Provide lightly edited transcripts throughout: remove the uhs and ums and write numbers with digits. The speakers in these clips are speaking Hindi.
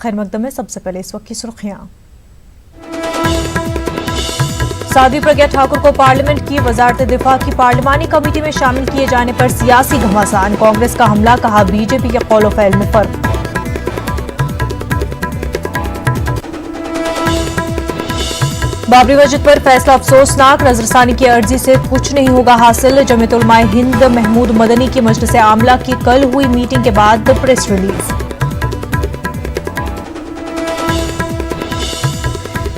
खैर मकदम में सबसे पहले इस वक्त की सुर्खियां। साध्वी प्रज्ञा ठाकुर को पार्लियामेंट की वजारत दिफा की पार्लिमानी कमेटी में शामिल किए जाने पर सियासी घमासान, कांग्रेस का हमला, कहा बीजेपी के कौल व फ़ैल में फर्क। बाबरी मस्जिद पर फैसला अफसोसनाक, नजरसानी की अर्जी से कुछ नहीं होगा हासिल। जमीयत उलमाए हिंद महमूद मदनी की मजलिस आमला की कल हुई मीटिंग के बाद प्रेस रिलीज।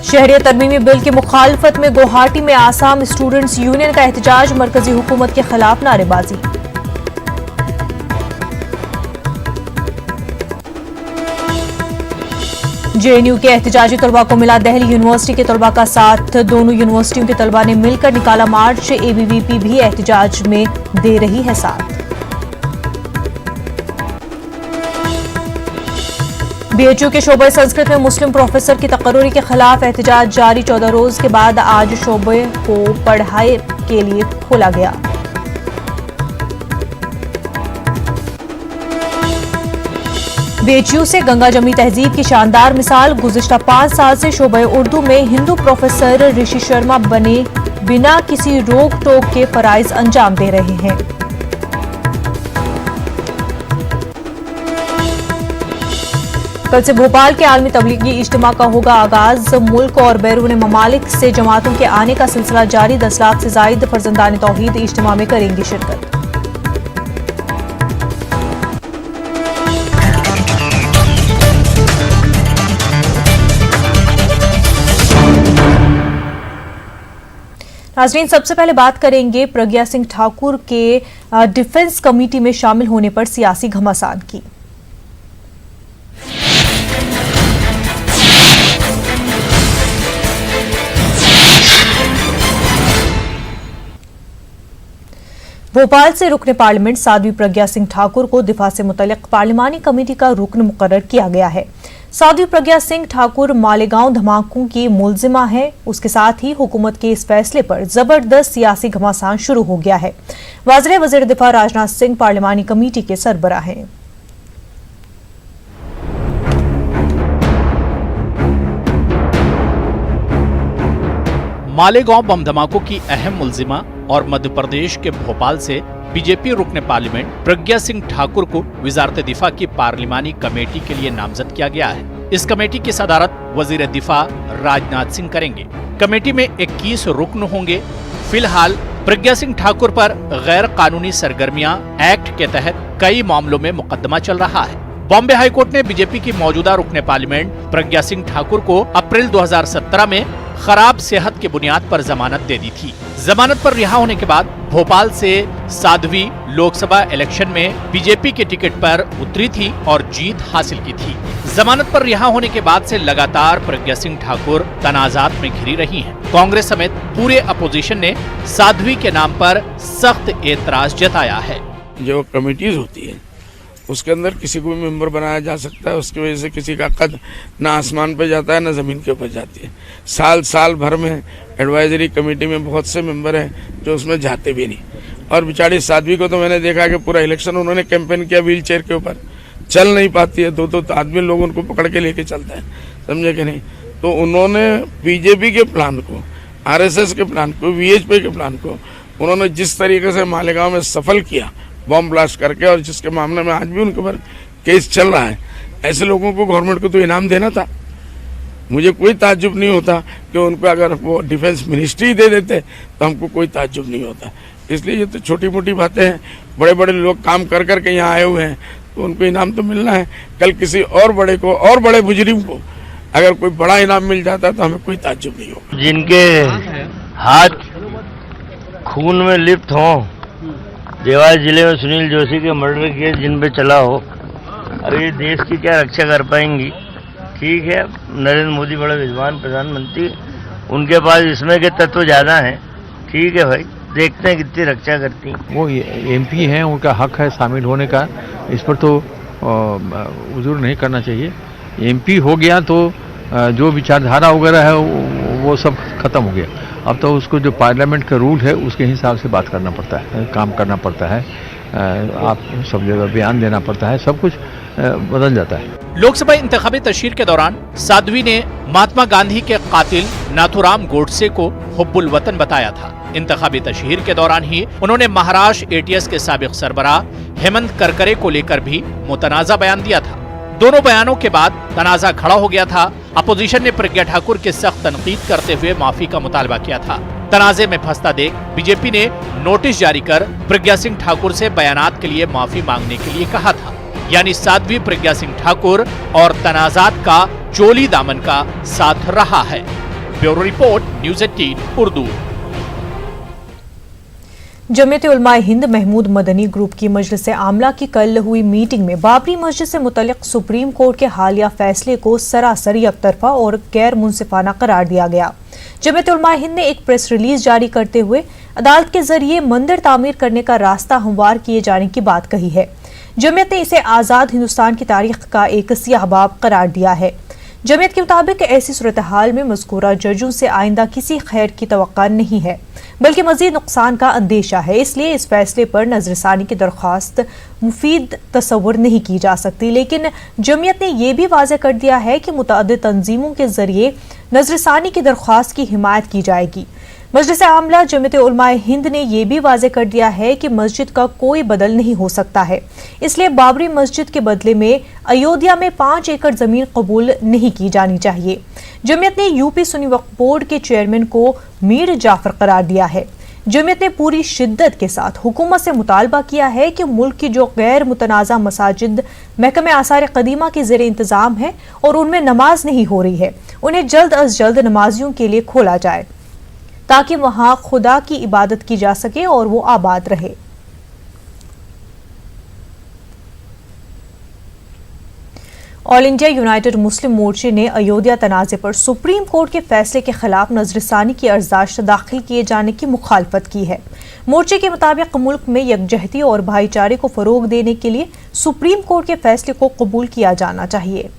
शहरियत तरमीमी बिल की मुखालफत में गुवाहाटी में आसाम स्टूडेंट्स यूनियन का एहतजाज, मरकजी हुकूमत के खिलाफ नारेबाजी। जेएनयू के एहतजाजी तलबा को मिला दिल्ली यूनिवर्सिटी के तलबा का साथ, दोनों यूनिवर्सिटियों के तलबा ने मिलकर निकाला मार्च। एबीवीपी भी एहतजाज में दे रही है साथ। बीएचयू के शोबे संस्कृत में मुस्लिम प्रोफेसर की तकर्री के खिलाफ एहतजाज जारी, 14 रोज के बाद आज शोबे को पढ़ाई के लिए खोला गया। बीएचयू से गंगा जमनी तहजीब की शानदार मिसाल, गुज़िश्ता 5 साल से शोबे उर्दू में हिंदू प्रोफेसर ऋषि शर्मा बने बिना किसी रोक टोक के फराइज अंजाम दे रहे हैं। कल से भोपाल के आलमी तबलीगी इज्तिमा का होगा आगाज, मुल्क और बैरून ममालिक से जमातों के आने का सिलसिला जारी, 10 लाख से जायद फर्जंदान तौहीद इज्तिमा में करेंगी शिरकत। नाज़रीन, सबसे पहले बात करेंगे प्रज्ञा सिंह ठाकुर के डिफेंस कमेटी में शामिल होने पर सियासी घमासान की। भोपाल से रुकने पार्लियामेंट साध्वी प्रज्ञा सिंह ठाकुर को दिफा से मुतल्लिक पार्लिमानी कमेटी का रुकन मुकर्रर किया गया है। साध्वी प्रज्ञा सिंह ठाकुर मालेगांव धमाकों की मुलजिमा है। उसके साथ ही हुकूमत के इस फैसले पर जबरदस्त सियासी घमासान शुरू हो गया है। वज़ीर दिफा राजनाथ सिंह पार्लिमानी कमेटी के सरबराह हैं। मालेगांव बम धमाकों की अहम मुलजिमा और मध्य प्रदेश के भोपाल से बीजेपी रुकने पार्लियामेंट प्रज्ञा सिंह ठाकुर को वजारत दिफा की पार्लिमानी कमेटी के लिए नामजद किया गया है। इस कमेटी की सदारत वजीर दिफा राजनाथ सिंह करेंगे। कमेटी में 21 रुकन होंगे। फिलहाल प्रज्ञा सिंह ठाकुर पर गैर कानूनी सरगर्मियां एक्ट के तहत कई मामलों में मुकदमा चल रहा है। बॉम्बे हाईकोर्ट ने बीजेपी की मौजूदा रुकने पार्लियामेंट प्रज्ञा सिंह ठाकुर को अप्रैल 2017 में खराब सेहत की बुनियाद पर जमानत दे दी थी। जमानत पर रिहा होने के बाद भोपाल से साध्वी लोकसभा इलेक्शन में बीजेपी के टिकट पर उतरी थी और जीत हासिल की थी। जमानत पर रिहा होने के बाद से लगातार प्रज्ञा सिंह ठाकुर तनाजात में घिरी रही हैं। कांग्रेस समेत पूरे अपोजिशन ने साध्वी के नाम पर सख्त एतराज जताया है। जो कमेटीज होती है उसके अंदर किसी को भी मेंबर बनाया जा सकता है। उसकी वजह से किसी का कद ना आसमान पे जाता है ना ज़मीन के ऊपर जाती है। साल भर में एडवाइजरी कमेटी में बहुत से मेंबर हैं जो उसमें जाते भी नहीं। और बेचारी साध्वी को तो मैंने देखा कि पूरा इलेक्शन उन्होंने कैंपेन किया व्हील चेयर के ऊपर, चल नहीं पाती है। दो आदमी लोग उनको पकड़ के लेके चलता है, समझे कि नहीं। तो उन्होंने बीजेपी के प्लान को, RSS के प्लान को, VHP के प्लान को उन्होंने जिस तरीके से मालेगांव में सफल किया बॉम्ब ब्लास्ट करके, और जिसके मामले में आज भी उनके ऊपर केस चल रहा है, ऐसे लोगों को गवर्नमेंट को तो इनाम देना था। मुझे कोई ताज्जुब नहीं होता कि उनको अगर वो डिफेंस मिनिस्ट्री दे देते तो हमको कोई ताज्जुब नहीं होता। इसलिए ये तो छोटी मोटी बातें हैं। बड़े बड़े लोग काम कर कर के यहाँ आए हुए हैं तो उनको इनाम तो मिलना है। कल किसी और बड़े को और बड़े मुजरिम को अगर कोई बड़ा इनाम मिल जाता तो हमें कोई ताज्जुब नहीं होगा। जिनके हाथ खून में लिप्त हों, देवास जिले में सुनील जोशी के मर्डर केस जिन पे चला हो, अरे देश की क्या रक्षा कर पाएंगी। ठीक है, नरेंद्र मोदी बड़े विद्वान प्रधानमंत्री, उनके पास इसमें के तत्व ज़्यादा हैं। ठीक है भाई, देखते हैं कितनी रक्षा करती हैं। वो MP हैं, उनका हक है शामिल होने का, इस पर तो उजूर नहीं करना चाहिए। MP हो गया तो जो विचारधारा वगैरह है वो सब खत्म हो गया। अब तो उसको जो पार्लियामेंट का रूल है उसके हिसाब से बात करना पड़ता है, काम करना पड़ता है। आप सब जगह बयान देना पड़ता है, सब कुछ बदल जाता है। लोकसभा इंतखाबी तशहीर के दौरान साध्वी ने महात्मा गांधी के कातिल नाथूराम गोडसे को हुब्बुल वतन बताया था। इंतखाबी तशहीर के दौरान ही उन्होंने महाराष्ट्र ATS के साबिक सरबराह हेमंत करकरे को लेकर भी मुतनाज़ा बयान दिया था। दोनों बयानों के बाद तनाज़ा खड़ा हो गया था। अपोजिशन ने प्रज्ञा ठाकुर की सख्त तनकीद करते हुए माफी का मुतालबा किया था। तनाज़े में फंसता देख बीजेपी ने नोटिस जारी कर प्रज्ञा सिंह ठाकुर से बयानात के लिए माफी मांगने के लिए कहा था। यानी साध्वी प्रज्ञा सिंह ठाकुर और तनाज़ात का चोली दामन का साथ रहा है। Bureau report, news 18 Urdu. Jamiat Ulama Hind Mahmood Madani group की मजलिस आमला की कल हुई मीटिंग में बाबरी मस्जिद से मुतल्लिक सुप्रीम कोर्ट के हालिया फैसले को सरासर एकतरफा और गैर मुंसिफाना करार दिया गया। जमीयत उलमाए हिंद ने एक प्रेस रिलीज जारी करते हुए अदालत के जरिए मंदिर तामीर करने का रास्ता हमवार किए जाने की बात कही है। जमीयत ने इसे आज़ाद हिंदुस्तान की तारीख का एक सियाह बाब करार दिया है। जमीयत के मुताबिक ऐसी सूरत हाल में मज़कूरा जजों से आइंदा किसी खैर की तवक्का नहीं है, बल्कि मजीद नुकसान का अंदेशा है। इसलिए इस फैसले पर नजरसानी की दरख्वास्त मुफीद तस्वुर नहीं की जा सकती। लेकिन जमीयत ने यह भी वाज़ेह कर दिया है कि मुतअद्दिद तंजीमों के जरिए नजरसानी की दरख्वास्त की हिमायत की जाएगी। मजलिस आमला जमीयत उलमाए हिंद ने यह भी वाज़ेह कर दिया है कि मस्जिद का कोई बदल नहीं हो सकता है, इसलिए बाबरी मस्जिद के बदले में अयोध्या में 5 एकड़ जमीन कबूल नहीं की जानी चाहिए। जमीयत ने यूपी सुन्नी वक्फ बोर्ड के चेयरमैन को मीर जाफर करार दिया है। जमीयत ने पूरी शिद्दत के साथ हुकूमत से मुतालबा किया है कि मुल्क की जो गैर मुतनाज़ा मसाजिद महकमे आसार कदीमा के ज़ेर इंतज़ाम है और उनमें नमाज नहीं हो रही है, उन्हें जल्द अज जल्द नमाजियों के लिए खोला जाए ताकि वहां खुदा की इबादत की जा सके और वो आबाद रहे। ऑल इंडिया यूनाइटेड मुस्लिम मोर्चे ने अयोध्या तनाज़े पर सुप्रीम कोर्ट के फैसले के खिलाफ नजरसानी की अर्जाश दाखिल किए जाने की मुखालफत की है। मोर्चे के मुताबिक मुल्क में यकजहती और भाईचारे को फरोग देने के लिए सुप्रीम कोर्ट के फैसले को कबूल किया जाना चाहिए।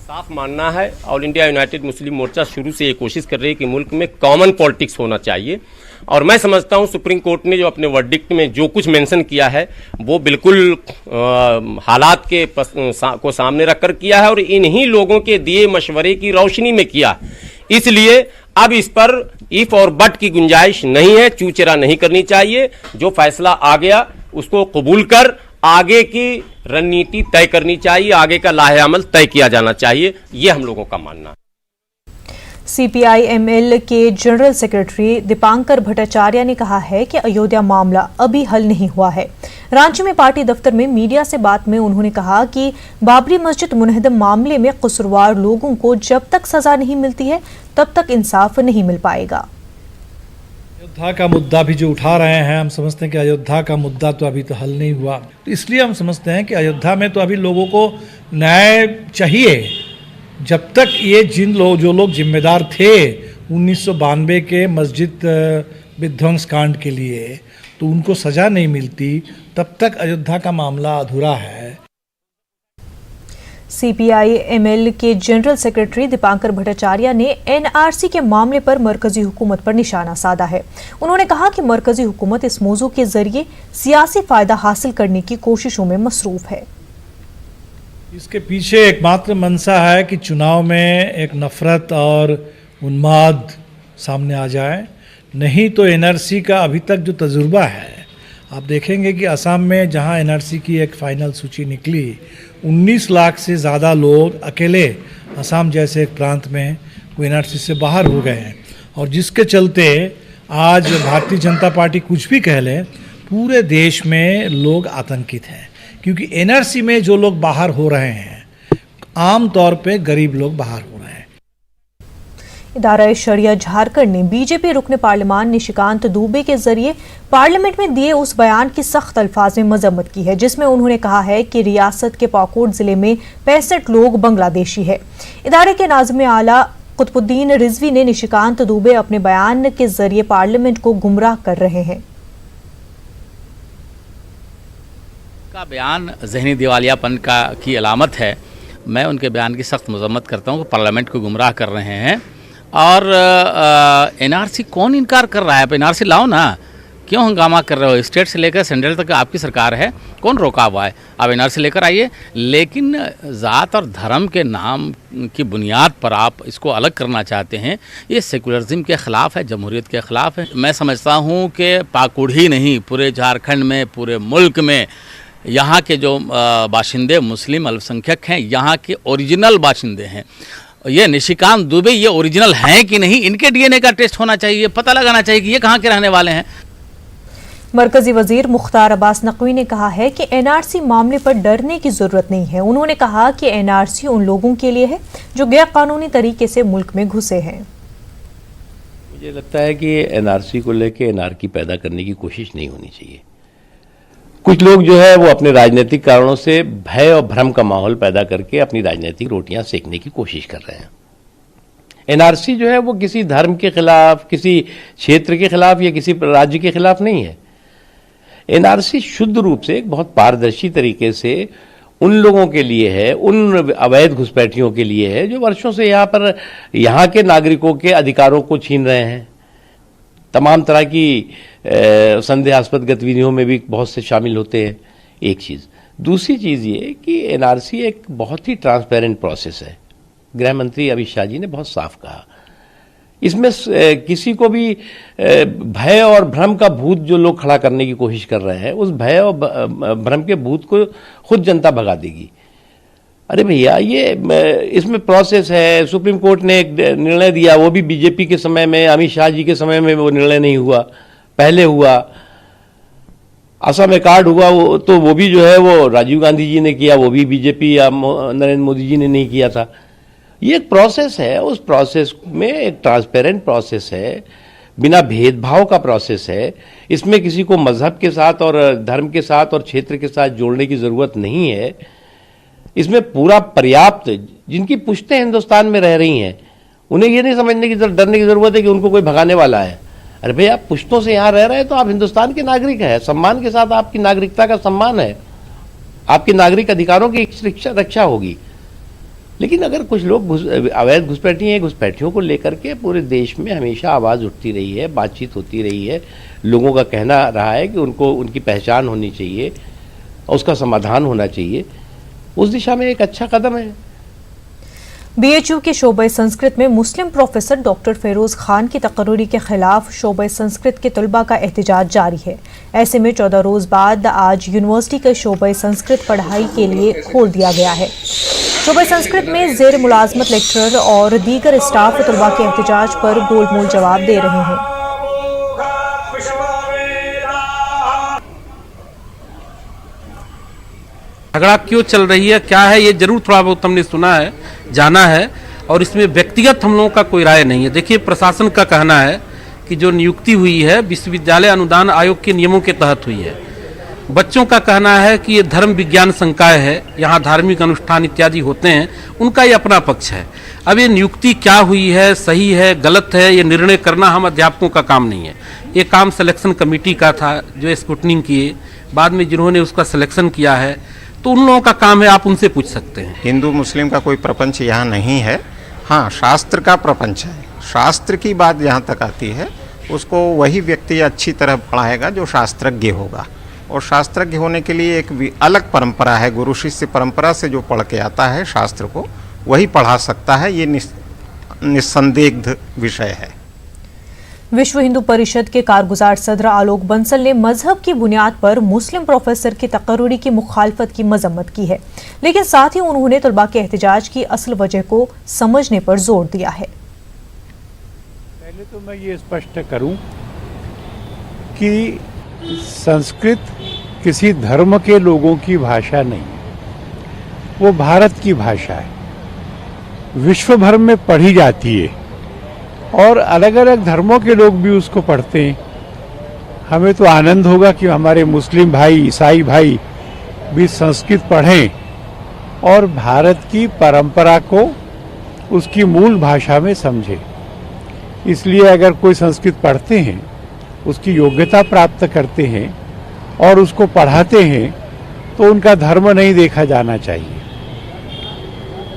साफ मानना है, ऑल इंडिया यूनाइटेड मुस्लिम मोर्चा शुरू से ये कोशिश कर रही है कि मुल्क में कॉमन पॉलिटिक्स होना चाहिए। और मैं समझता हूँ सुप्रीम कोर्ट ने जो अपने वर्डिक्ट में जो कुछ मेंशन किया है वो बिल्कुल हालात के को सामने रखकर किया है और इन्हीं लोगों के दिए मशवरे की रोशनी में किया। इसलिए अब इस पर इफ और बट की गुंजाइश नहीं है, चूचेरा नहीं करनी चाहिए। जो फैसला आ गया उसको कबूल कर आगे की रणनीति तय करनी चाहिए, आगे का लाहे अमल तय किया जाना चाहिए, ये हम लोगों का मानना है। CPI-ML के जनरल सेक्रेटरी दीपांकर भट्टाचार्य ने कहा है कि अयोध्या मामला अभी हल नहीं हुआ है। रांची में पार्टी दफ्तर में मीडिया से बात में उन्होंने कहा कि बाबरी मस्जिद मुनहदम मामले में कसूरवार लोगों को जब तक सजा नहीं मिलती है तब तक इंसाफ नहीं मिल पाएगा। अयोध्या का मुद्दा भी जो उठा रहे हैं, हम समझते हैं कि अयोध्या का मुद्दा तो अभी तो हल नहीं हुआ, तो इसलिए हम समझते हैं कि अयोध्या में तो अभी लोगों को न्याय चाहिए। जब तक ये जो लोग जिम्मेदार थे 1992 के मस्जिद विध्वंस कांड के लिए, तो उनको सजा नहीं मिलती, तब तक अयोध्या का मामला अधूरा है। CPI-ML के जनरल सेक्रेटरी दीपांकर भट्टाचार्य ने NRC के मामले पर मरकजी हुकूमत पर निशाना साधा है। उन्होंने कहा कि मरकजी हुकूमत इस मौजू के जरिए सियासी फायदा हासिल करने की कोशिशों में मसरूफ है। इसके पीछे एकमात्र मंशा है कि चुनाव में एक नफरत और उन्माद सामने आ जाए, नहीं तो NRC का अभी तक जो तजुर्बा है, आप देखेंगे कि असम में जहां NRC की एक फाइनल सूची निकली, 19 लाख से ज़्यादा लोग अकेले असम जैसे एक प्रांत में NRC से बाहर हो गए हैं। और जिसके चलते आज भारतीय जनता पार्टी कुछ भी कह ले, पूरे देश में लोग आतंकित हैं, क्योंकि NRC में जो लोग बाहर हो रहे हैं आम तौर पे गरीब लोग बाहर हो रहे हैं। इदारा शरिया झारखंड ने बीजेपी रुकन पार्लिमान निशिकांत दुबे के जरिए पार्लियामेंट में दिए उस बयान की सख्त अल्फाज में मजम्मत की है जिसमें उन्होंने कहा है कि रियासत के पाकोट जिले में 65 लोग बांग्लादेशी है। इदारे के नाज़िम आला कुतुबुद्दीन रिजवी ने निशिकांत दुबे अपने बयान के जरिए पार्लियामेंट को गुमराह कर रहे हैं। का बयान ज़हनी दिवालियापन की अलामत है। मैं उनके बयान की सख्त मजम्मत करता हूँ कि पार्लियामेंट को गुमराह कर रहे हैं। और एनआरसी कौन इनकार कर रहा है? आप एनआरसी लाओ ना, क्यों हंगामा कर रहे हो? स्टेट से लेकर सेंट्रल तक आपकी सरकार है, कौन रोका हुआ है? आप एनआरसी लेकर आइए, लेकिन ज़ात और धर्म के नाम की बुनियाद पर आप इसको अलग करना चाहते हैं, ये सेकुलरिज्म के ख़िलाफ़ है, जमहूरियत के ख़िलाफ़ है। मैं समझता हूँ कि पाकुड़ ही नहीं, पूरे झारखंड में, पूरे मुल्क में यहाँ के जो बाशिंदे मुस्लिम अल्पसंख्यक हैं, यहाँ के ओरिजिनल बाशिंदे हैं। ये निशिकांत दुबे ये ओरिजिनल हैं कि नहीं, इनके डीएनए का टेस्ट होना चाहिए, पता लगाना चाहिए कि ये कहाँ के रहने वाले हैं। मरकजी वजीर मुख्तार अब्बास नकवी ने कहा है कि एनआरसी मामले पर डरने की जरूरत नहीं है। उन्होंने कहा कि एनआरसी उन लोगों के लिए है जो गैर कानूनी तरीके से मुल्क में घुसे हैं। मुझे लगता है कि एनआरसी को लेकर एनआरकी पैदा करने की कोशिश नहीं होनी चाहिए। कुछ लोग जो है वो अपने राजनीतिक कारणों से भय और भ्रम का माहौल पैदा करके अपनी राजनीतिक रोटियां सेकने की कोशिश कर रहे हैं। एनआरसी जो है वो किसी धर्म के खिलाफ, किसी क्षेत्र के खिलाफ या किसी राज्य के खिलाफ नहीं है। एनआरसी शुद्ध रूप से एक बहुत पारदर्शी तरीके से उन लोगों के लिए है, उन अवैध घुसपैठियों के लिए है जो वर्षों से यहाँ के नागरिकों के अधिकारों को छीन रहे हैं। तमाम तरह की संदेहास्पद गतिविधियों में भी बहुत से शामिल होते हैं, एक चीज़। दूसरी चीज़ ये कि एनआरसी एक बहुत ही ट्रांसपेरेंट प्रोसेस है। गृह मंत्री अमित शाह जी ने बहुत साफ कहा, इसमें किसी को भी भय और भ्रम का भूत जो लोग खड़ा करने की कोशिश कर रहे हैं, उस भय और भ्रम के भूत को खुद जनता भगा देगी। अरे भैया, ये इसमें प्रोसेस है। सुप्रीम कोर्ट ने एक निर्णय दिया, वो भी बीजेपी के समय में, अमित शाह जी के समय में वो निर्णय नहीं हुआ, पहले हुआ। असम में कार्ड हुआ, वो भी जो है वो राजीव गांधी जी ने किया, वो भी बीजेपी या नरेंद्र मोदी जी ने नहीं किया था। ये एक प्रोसेस है, उस प्रोसेस में एक ट्रांसपेरेंट प्रोसेस है, बिना भेदभाव का प्रोसेस है। इसमें किसी को मजहब के साथ और धर्म के साथ और क्षेत्र के साथ जोड़ने की जरूरत नहीं है। इसमें पूरा पर्याप्त, जिनकी पुश्तें हिंदुस्तान में रह रही हैं, उन्हें ये नहीं समझने की डरने की जरूरत है कि उनको कोई भगाने वाला है। अरे भाई, आप पुश्तों से यहाँ रह रहे हैं तो आप हिंदुस्तान के नागरिक हैं, सम्मान के साथ आपकी नागरिकता का सम्मान है, आपके नागरिक अधिकारों की रक्षा होगी। लेकिन अगर कुछ लोग अवैध घुसपैठियों को लेकर के पूरे देश में हमेशा आवाज़ उठती रही है, बातचीत होती रही है, लोगों का कहना रहा है कि उनको उनकी पहचान होनी चाहिए, उसका समाधान होना चाहिए, उस दिशा में एक अच्छा कदम है। बीएचयू के शोबे संस्कृत में मुस्लिम प्रोफेसर डॉक्टर फेरोज खान की तकर्री के खिलाफ शोबे संस्कृत के तलबा का एहतजाज जारी है। ऐसे में 14 रोज बाद आज यूनिवर्सिटी के शोबे संस्कृत पढ़ाई के लिए खोल दिया गया है। शोबे संस्कृत में जेर मुलाजमत लेक्चरर और दीगर स्टाफ तलबा के एहतजाज पर गोलमोल जवाब दे रहे हैं। झगड़ा क्यों चल रही है, क्या है, ये जरूर थोड़ा बहुत हमने सुना है, जाना है, और इसमें व्यक्तिगत हम लोगों का कोई राय नहीं है। देखिए, प्रशासन का कहना है कि जो नियुक्ति हुई है विश्वविद्यालय अनुदान आयोग के नियमों के तहत हुई है। बच्चों का कहना है कि ये धर्म विज्ञान संकाय है, यहाँ धार्मिक अनुष्ठान इत्यादि होते हैं, उनका ये अपना पक्ष है। अब ये नियुक्ति क्या हुई है, सही है, गलत है, ये निर्णय करना हम अध्यापकों का काम नहीं है। ये काम सिलेक्शन कमेटी का था जो स्क्रूटनिंग किए, बाद में जिन्होंने उसका सिलेक्शन किया है, तो उन लोगों का काम है, आप उनसे पूछ सकते हैं। हिंदू मुस्लिम का कोई प्रपंच यहाँ नहीं है। हाँ, शास्त्र का प्रपंच है। शास्त्र की बात जहाँ तक आती है, उसको वही व्यक्ति अच्छी तरह पढ़ाएगा जो शास्त्रज्ञ होगा, और शास्त्रज्ञ होने के लिए एक अलग परंपरा है, गुरु शिष्य परंपरा से जो पढ़ के आता है शास्त्र को, वही पढ़ा सकता है। ये निस्संदिग्ध विषय है। विश्व हिंदू परिषद के कारगुजार सदर आलोक बंसल ने मजहब की बुनियाद पर मुस्लिम प्रोफेसर की तकर्री की मुखालफत की मजम्मत की है, लेकिन साथ ही उन्होंने तलबा के एहतजाज की असल वजह को समझने पर जोर दिया है। पहले तो मैं ये स्पष्ट करूं कि संस्कृत किसी धर्म के लोगों की भाषा नहीं, वो भारत की भाषा है, विश्व भर में पढ़ी जाती है और अलग अलग धर्मों के लोग भी उसको पढ़ते हैं। हमें तो आनंद होगा कि हमारे मुस्लिम भाई, ईसाई भाई भी संस्कृत पढ़ें और भारत की परंपरा को उसकी मूल भाषा में समझें। इसलिए अगर कोई संस्कृत पढ़ते हैं, उसकी योग्यता प्राप्त करते हैं और उसको पढ़ाते हैं, तो उनका धर्म नहीं देखा जाना चाहिए।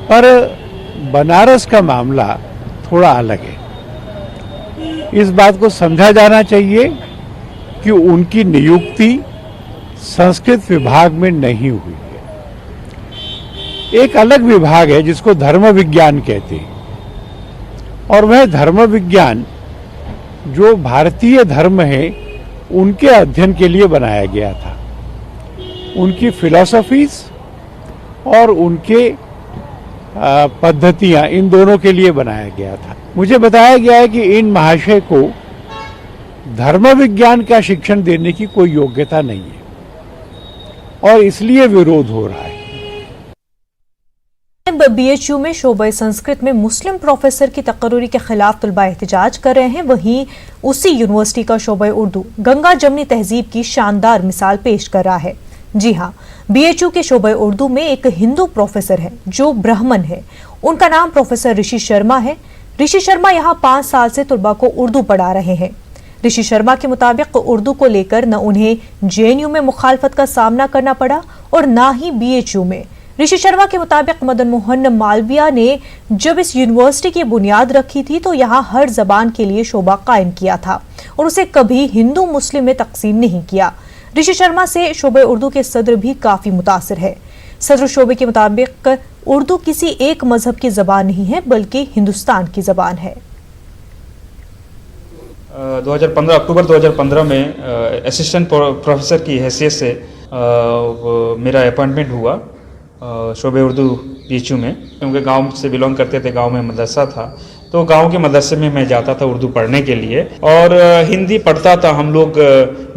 पर बनारस का मामला थोड़ा अलग है। इस बात को समझा जाना चाहिए कि उनकी नियुक्ति संस्कृत विभाग में नहीं हुई है। एक अलग विभाग है जिसको धर्म विज्ञान कहते हैं, और वह धर्म विज्ञान जो भारतीय धर्म है उनके अध्ययन के लिए बनाया गया था। उनकी फिलॉसफीज और उनके पद्धतियां, इन दोनों के लिए बनाया गया था। मुझे बताया गया है कि इन महाशय को धर्म विज्ञान का शिक्षण देने की कोई योग्यता नहीं है और इसलिए विरोध हो रहा है। बीएचयू में शोबे संस्कृत में मुस्लिम प्रोफेसर की तकर्री के खिलाफ तलबा एहतजाज कर रहे हैं। वहीं उसी यूनिवर्सिटी का शोबे उर्दू गंगा जमनी तहजीब की शानदार मिसाल पेश कर रहा है। जी हां, बीएचयू के शोबे उर्दू में एक हिंदू प्रोफेसर है जो ब्राह्मण है। उनका नाम प्रोफेसर ऋषि शर्मा है। ऋषि शर्मा यहां 5 साल से तलबा को उर्दू पढ़ा रहे हैं। ऋषि शर्मा के मुताबिक उर्दू को लेकर न उन्हें जेएनयू में मुखालफत का सामना करना पड़ा और न ही बीएचयू में। ऋषि शर्मा के मुताबिक मदन मोहन मालवीय ने जब इस यूनिवर्सिटी की बुनियाद रखी थी तो यहाँ हर जबान के लिए शोबा कायम किया था और उसे कभी हिंदू मुस्लिम में तकसीम नहीं किया। ऋषि शर्मा से शोबे उर्दू के सदर भी काफी मुतासिर है। सदर शोबे के मुताबिक उर्दू किसी एक मजहब की जबान नहीं है बल्कि हिंदुस्तान की जबान है। 2015 अक्टूबर 2015 में असिस्टेंट प्रोफेसर की हैसियत से मेरा अपॉइंटमेंट हुआ शोबे उर्दू बीएचयू में, क्योंकि गांव से बिलोंग करते थे। गांव में मदरसा था तो गांव के मदरसे में मैं जाता था उर्दू पढ़ने के लिए और हिंदी पढ़ता था। हम लोग,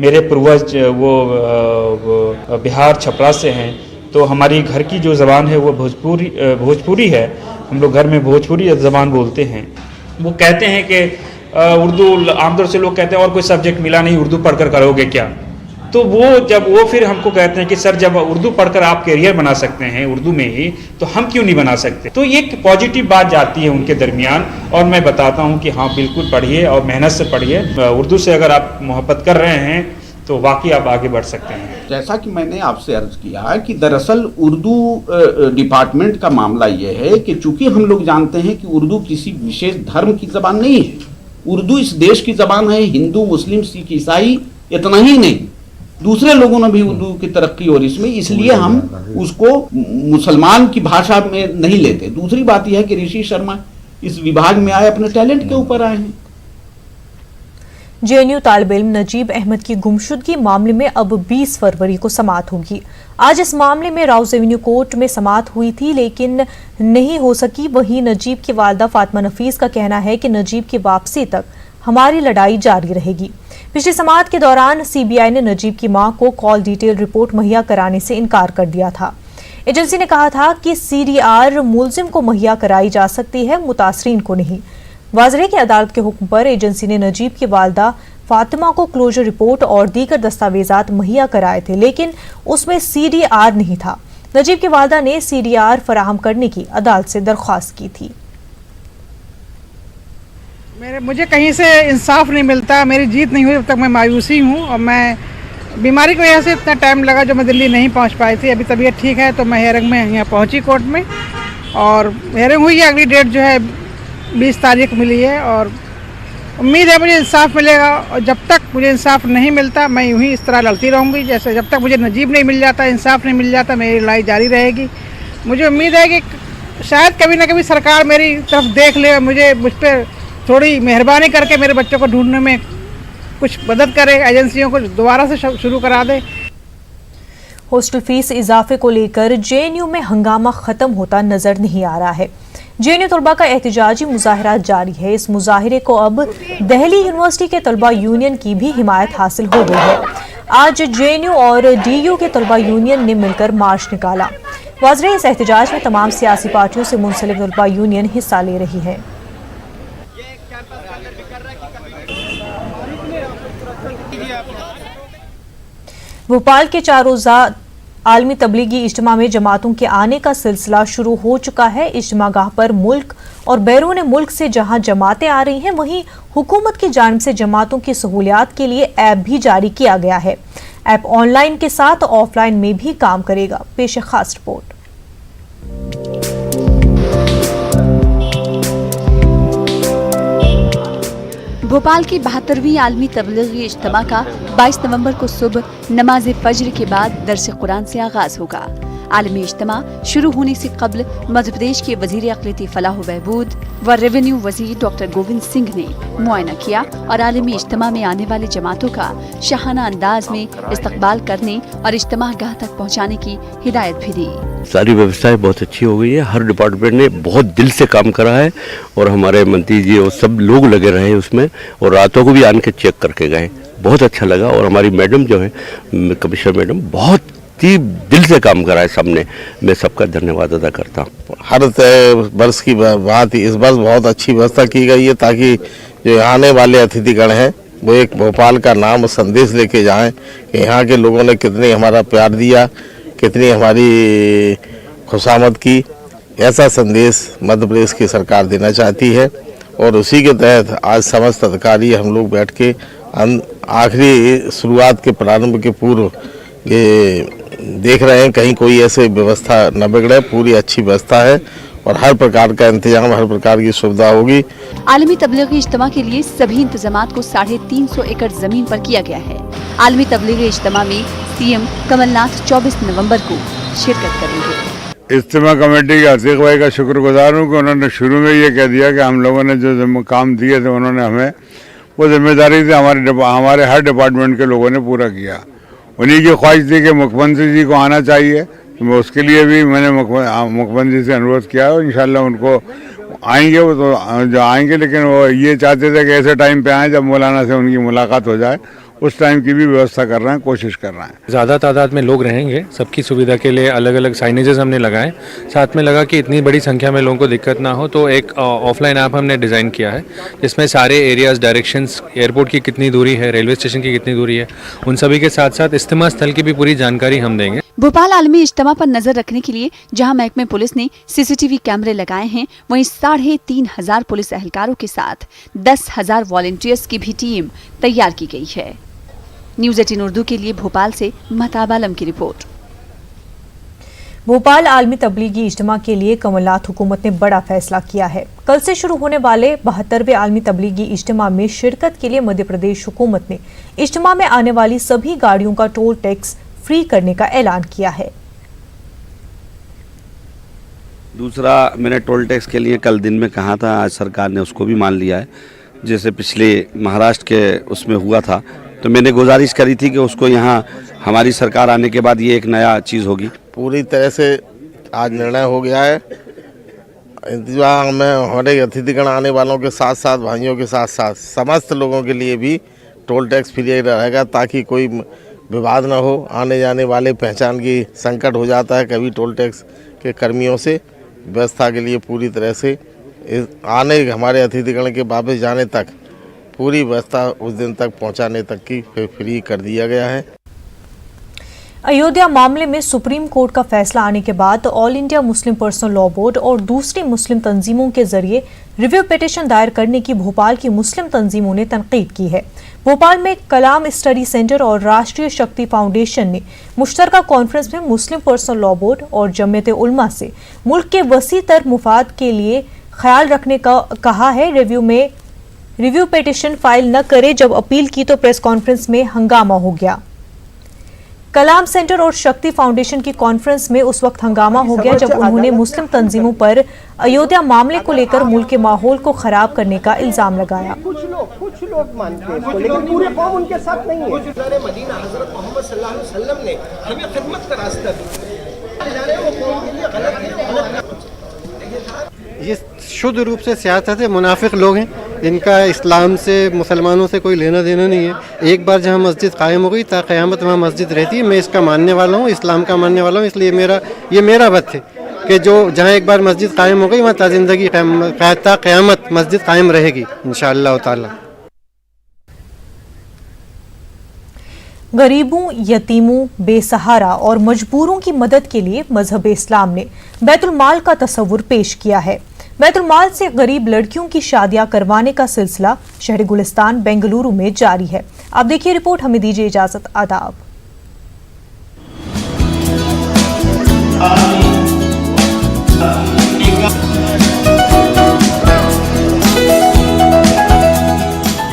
मेरे पूर्वज वो बिहार छपरा से हैं तो हमारी घर की जो ज़बान है वो भोजपुरी है। हम लोग घर में भोजपुरी ज़बान बोलते हैं। वो कहते हैं कि उर्दू, आमतौर से लोग कहते हैं और कोई सब्जेक्ट मिला नहीं, उर्दू पढ़कर करोगे क्या? तो वो फिर हमको कहते हैं कि सर जब उर्दू पढ़कर आप कैरियर बना सकते हैं उर्दू में ही, तो हम क्यों नहीं बना सकते? तो एक पॉजिटिव बात जाती है उनके दरमियान और मैं बताता हूं कि हाँ बिल्कुल पढ़िए और मेहनत से पढ़िए। उर्दू से अगर आप मोहब्बत कर रहे हैं तो वाकई आप आगे बढ़ सकते हैं। जैसा कि मैंने आपसे अर्ज किया कि दरअसल उर्दू डिपार्टमेंट का मामला ये है कि चूंकि हम लोग जानते हैं कि उर्दू किसी विशेष धर्म की जबान नहीं है, उर्दू इस देश की जबान है। हिंदू, मुस्लिम, सिख, ईसाई, इतना ही नहीं, दूसरे लोगों ने भी उर्दू की तरक्की और इसमें, इसलिए हम उसको मुसलमान की भाषा में नहीं लेते। दूसरी बात यह है कि ऋषि शर्मा इस विभाग में आए अपने टैलेंट के ऊपर आए हैं। जेएनयू तालिब इल्म नजीब अहमद की गुमशुदगी मामले में अब 20 फरवरी को समाअत होगी। आज इस मामले में राउज एवेन्यू कोर्ट में समाअत हुई थी लेकिन नहीं हो सकी। वहीं नजीब की वालिदा फातिमा नफीस का कहना है कि नजीब की वापसी तक हमारी लड़ाई जारी रहेगी। पिछली समाअत के दौरान सीबीआई ने नजीब की मां को कॉल डिटेल रिपोर्ट मुहैया कराने से इनकार कर दिया था। एजेंसी ने कहा था कि सीडीआर मुलजिम को मुहैया कराई जा सकती है, मुतासरीन को नहीं। वाज़ेह कि अदालत के हुक्म पर एजेंसी ने नजीब की वालिदा फातिमा को क्लोजर रिपोर्ट और दीगर दस्तावेजात मुहैया कराए थे लेकिन उसमें सीडीआर नहीं था। नजीब की वालिदा ने सीडीआर फराहम करने की अदालत से दरख्वास्त की थी। मुझे कहीं से इंसाफ नहीं मिलता, मेरी जीत नहीं हुई, अब तक मैं मायूसी हूँ और मैं बीमारी की वजह से इतना टाइम लगा जो मैं दिल्ली नहीं पहुँच पाई थी। अभी तबीयत ठीक है तो मैं हेयरिंग में यहाँ पहुँची कोर्ट में और हेयरिंग हुई है। अगली डेट जो है 20 तारीख मिली है और उम्मीद है मुझे इंसाफ मिलेगा। और जब तक मुझे इंसाफ नहीं मिलता मैं यूँ ही इस तरह लड़ती रहूँगी। जैसे जब तक मुझे नजीब नहीं मिल जाता, इंसाफ नहीं मिल जाता, मेरी लड़ाई जारी रहेगी। मुझे उम्मीद है कि शायद कभी ना कभी सरकार मेरी तरफ देख ले, मुझ पर थोड़ी मेहरबानी करके मेरे बच्चों को ढूंढने में कुछ मदद करे, एजेंसियों को दोबारा से शुरू करा दे। हॉस्टल फीस इजाफे को लेकर जेएनयू में हंगामा खत्म होता नजर नहीं आ रहा है। जेएनयू तलबा का एहतजाजी मुजाहरा जारी है। इस मुजाहरे को अब दिल्ली यूनिवर्सिटी के तलबा यूनियन की भी हिमायत हासिल हो गई है। आज जेएनयू और डीयू के तलबा यूनियन ने मिलकर मार्च निकाला। वाज़ेह इस एहतजाज में तमाम सियासी पार्टियों से मुंसलिक तलबा यूनियन हिस्सा ले रही है। भोपाल के 4 रोज़ा आलमी तबलीगी इज्तिमा में जमातों के आने का सिलसिला शुरू हो चुका है। इज्तिमागाह पर मुल्क और बैरून मुल्क से जहां जमातें आ रही हैं वहीं हुकूमत की जानिब से जमातों की सहूलियात के लिए ऐप भी जारी किया गया है। ऐप ऑनलाइन के साथ ऑफलाइन में भी काम करेगा। पेश खास रिपोर्ट। भोपाल की 72वीं आलमी तबलीगी इज्तिमा का 22 नवंबर को सुबह नमाज फज्र के बाद दर्स कुरान से आगाज होगा। आलमी इज्तिमा शुरू होने से कबल मध्य प्रदेश के वजीर अक़लियती फलाह व बहबूद व रेवेन्यू वजीर डॉक्टर गोविंद सिंह ने मुआयना किया और आलमी इज्तिमा में आने वाले जमातों का शाहाना अंदाज में इस्तकबाल करने और इज्तिमा गाह तक पहुँचाने की हिदायत भी दी। सारी व्यवस्थाएं बहुत अच्छी हो गई है। हर डिपार्टमेंट ने बहुत दिल से काम करा है और हमारे मंत्री जी और सब लोग लगे रहे उसमें और रातों को भी आन के चेक करके गए। बहुत अच्छा लगा और हमारी मैडम जो है कमिश्नर मैडम बहुत ही दिल से काम करा है सबने। मैं सबका धन्यवाद अदा करता हूँ। हर वर्ष की बात इस वर्ष बहुत अच्छी व्यवस्था की गई है ताकि जो आने वाले अतिथिगण हैं वो एक भोपाल का नाम और संदेश लेके जाएं कि यहाँ के लोगों ने कितनी हमारा प्यार दिया, कितनी हमारी खुशामद की। ऐसा संदेश मध्य प्रदेश की सरकार देना चाहती है और उसी के तहत आज समस्त अधिकारी हम लोग बैठ के आखिरी शुरुआत के प्रारंभ के पूर्व ये देख रहे हैं कहीं कोई ऐसे व्यवस्था न बिगड़े। पूरी अच्छी व्यवस्था है और हर प्रकार का इंतजाम, हर प्रकार की सुविधा होगी। आलमी तबलीगी इज्तिमा के लिए सभी इंतजामात को 350 एकड़ जमीन पर किया गया है। आलमी तबलीगी इज्तिमा में सीएम कमलनाथ 24 नवंबर को शिरकत करेंगे। इज्तिमा कमेटी के अतीक भाई का शुक्रगुजार हूँ कि उन्होंने शुरू में ये कह दिया कि हम लोगों ने जो काम दिए थे उन्होंने हमें वो जिम्मेदारी से हमारे हर डिपार्टमेंट के लोगों ने पूरा किया। उन्हीं की ख्वाहिश थी कि मुख्यमंत्री जी को आना चाहिए, तो उसके लिए भी मैंने मुख्यमंत्री जी से अनुरोध किया है। इंशाल्लाह उनको आएंगे, वो तो जो आएंगे, लेकिन वो ये चाहते थे कि ऐसे टाइम पे आएँ जब मौलाना से उनकी मुलाकात हो जाए। उस टाइम की भी व्यवस्था कर रहे हैं, कोशिश कर रहे हैं। ज़्यादा तादाद में लोग रहेंगे, सबकी सुविधा के लिए अलग अलग साइनेजेस हमने लगाए। साथ में लगा कि इतनी बड़ी संख्या में लोगों को दिक्कत ना हो तो एक ऑफलाइन ऐप हमने डिज़ाइन किया है जिसमें सारे एरियाज़, डायरेक्शंस, एयरपोर्ट की कितनी दूरी है, रेलवे स्टेशन की कितनी दूरी है, उन सभी के साथ साथ इज्तिमा स्थल की भी पूरी जानकारी हम देंगे। भोपाल आलमी इज्तिमा पर नजर रखने के लिए जहां महकमे पुलिस ने सीसीटीवी कैमरे लगाए हैं, वहीं 3,500 पुलिस एहलकारों के साथ 10,000 वॉलंटियर्स की भी टीम तैयार की गई है। न्यूज़ 18 उर्दू के लिए भोपाल से महताब आलम की रिपोर्ट। भोपाल आलमी तबलीगी इज्तिमा के लिए कमलनाथ हुकूमत ने बड़ा फैसला किया है। कल से शुरू होने वाले 72वें आलमी तबलीगी इज्तिमा में शिरकत के लिए मध्य प्रदेश हुकूमत ने इज्तिमा में आने वाली सभी गाड़ियों का टोल टैक्स फ्री करने का ऐलान किया है। दूसरा, मैंने टोल टैक्स के लिए कल दिन में कहा था, आज सरकार ने उसको भी मान लिया है। जैसे पिछले महाराष्ट्र के उसमें हुआ था तो मैंने गुजारिश करी थी कि उसको यहाँ हमारी सरकार आने के बाद ये एक नया चीज़ होगी। पूरी तरह से आज निर्णय हो गया है। इंतजाम में हमारे अतिथिगण आने वालों के साथ साथ, भाइयों के साथ साथ समस्त लोगों के लिए भी टोल टैक्स फ्री रहेगा ताकि कोई विवाद ना हो। आने जाने वाले पहचान की संकट हो जाता है कभी टोल टैक्स के कर्मियों से। व्यवस्था के लिए पूरी तरह से आने हमारे अतिथिगण के वापस जाने तक पूरी व्यवस्था उस दिन तक पहुंचाने तक की फ्री कर दिया गया है। अयोध्या मामले में सुप्रीम कोर्ट का फैसला आने के बाद all India Muslim personal law board और दूसरी मुस्लिम तंजीमों के जरिए रिव्यू पिटीशन दायर करने की भोपाल की मुस्लिम तंजीमों ने तनकीद की है। भोपाल में कलाम स्टडी सेंटर और राष्ट्रीय शक्ति फाउंडेशन ने मुश्तरका कॉन्फ्रेंस में मुस्लिम पर्सनल लॉ बोर्ड और जमीयत उलमा से मुल्क के वसी तर मुफाद के लिए ख्याल रखने का कहा है। रिव्यू पिटीशन फाइल न करे जब अपील की तो प्रेस कॉन्फ्रेंस में हंगामा हो गया। कलाम सेंटर और शक्ति फाउंडेशन की कॉन्फ्रेंस में उस वक्त हंगामा हो गया जब उन्होंने मुस्लिम तंजीमों पर अयोध्या मामले को लेकर मुल्क के माहौल को खराब करने का इल्जाम लगाया। कुछ लोग मानते हैं इसको, लेकिन पूरे कौम उनके साथ नहीं है। मदीना हजरत मोहम्मद सल्लल्लाहु अलैहि वसल्लम ने हमें खिदमत का रास्ता दिया। ये शुद्ध रूप से सियासत है, मुनाफिक लोग हैं, इनका इस्लाम से, मुसलमानों से कोई लेना देना नहीं है। एक बार जहाँ मस्जिद कायम हो गई ता क़यामत वहाँ मस्जिद रहती है। मैं इसका मानने वाला हूँ, इस्लाम का मानने वाला हूँ, इसलिए मेरा वक्त है कि जो जहाँ एक बार मस्जिद कायम हो गई वहाँ ता ज़िंदगी ता क़यामत मस्जिद कायम रहेगी इंशाअल्लाह ताला। गरीबों, यतीमों, बेसहारा और मजबूरों की मदद के लिए मजहब इस्लाम ने बैतुल माल का तस्वुर पेश किया है। बैतुल माल से गरीब लड़कियों की शादियां करवाने का सिलसिला शहर गुलिस्तान बेंगलुरु में जारी है। आप देखिए रिपोर्ट। हमें दीजिए इजाजत। आदाब।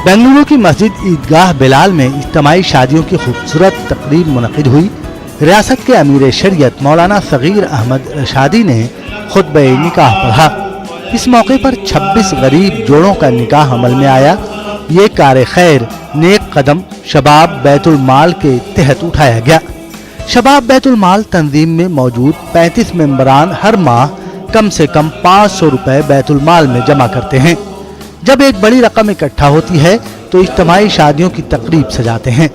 बेंगलुरु की मस्जिद ईदगाह बिलाल में इज्तिमाई शादियों की खूबसूरत तकरीब मुनक़िद हुई। रियासत के अमीर शरीयत मौलाना सगीर अहमद रशादी ने खुतबे निकाह पढ़ा। इस मौके पर 26 गरीब जोड़ों का निकाह अमल में आया। ये कार खैर नेक कदम शबाब बैतुल माल के तहत उठाया गया। शबाब बैतुल माल तंजीम में मौजूद 35 मेंबरान हर माह कम से कम 500 रुपए बैतुल माल में जमा करते हैं। जब एक बड़ी रकम इकट्ठा होती है तो इज्तिमाई शादियों की तकरीब सजाते हैं।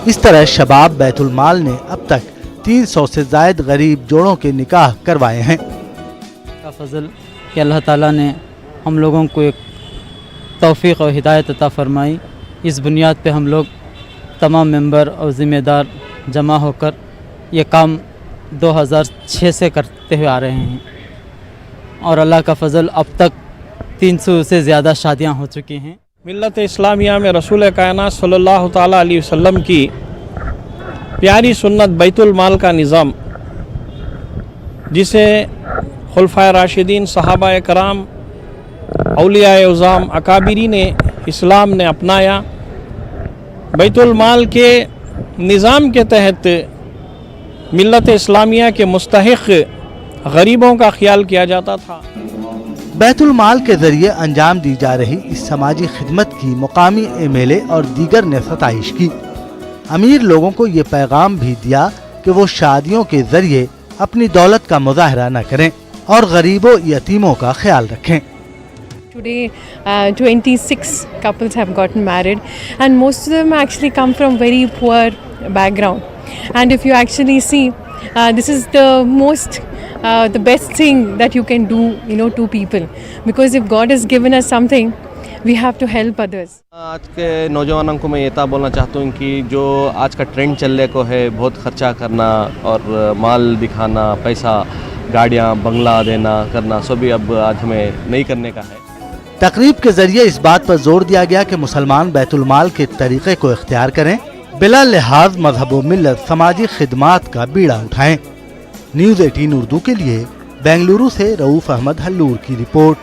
इस तरह शबाब बैतुल माल ने अब तक 300 से ज़ायद गरीब जोड़ों के निकाह करवाए हैं। का फजल कि अल्लाह ताला ने हम लोगों को एक तौफीक और हिदायत अता फरमाई। इस बुनियाद पे हम लोग तमाम मेंबर और ज़िम्मेदार जमा होकर ये काम 2006 से करते हुए आ रहे हैं और अल्लाह का फजल अब तक 300 से ज़्यादा शादियां हो चुकी हैं। मिल्लत इस्लामिया में रसूल कायनात सल्लल्लाहु ताला अलैहि वसल्लम की प्यारी सुन्नत बैतुल माल का निज़ाम, जिसे खुलफाए राशिदीन, सहाबा कराम, औलियाए उज़ाम, अकाबिरी ने इस्लाम ने अपनाया। बैतुल माल के निज़ाम के तहत मिल्लत इस्लामिया के मुस्तहिक़ गरीबों का ख्याल किया जाता था। बैतुल माल के जरिए अंजाम दी जा रही इस समाजी खिदमत की मुकामी एमएलए और दीगर ने सताइश की। अमीर लोगों को ये पैगाम भी दिया कि वो शादियों के जरिए अपनी दौलत का मुजाहरा न करें और गरीबों यतीमों का ख्याल रखें। Today, 26 couples have gotten married, and most of them actually come from very poor background. And if you actually see, this is the best thing that you can do, to people. Because if God has given us something, we have to help others. आज के नौजवानों को मैं ये बोलना चाहता हूँ कि जो आज का ट्रेंड चलने को है, बहुत खर्चा करना और माल दिखाना, पैसा, गाड़ियाँ, बंगला देना करना, सभी अब आज हमें नहीं करने का है। तकरीब के जरिए इस बात पर जोर दिया गया कि मुसलमान बैतुल माल के तरीक़े को इख्तियार करें, बिला लिहाज मजहब व मिल्लत समाजी खिदमात का बीड़ा उठाएं। न्यूज़ 18 उर्दू के लिए बेंगलुरु से रऊफ अहमद हल्लूर की रिपोर्ट।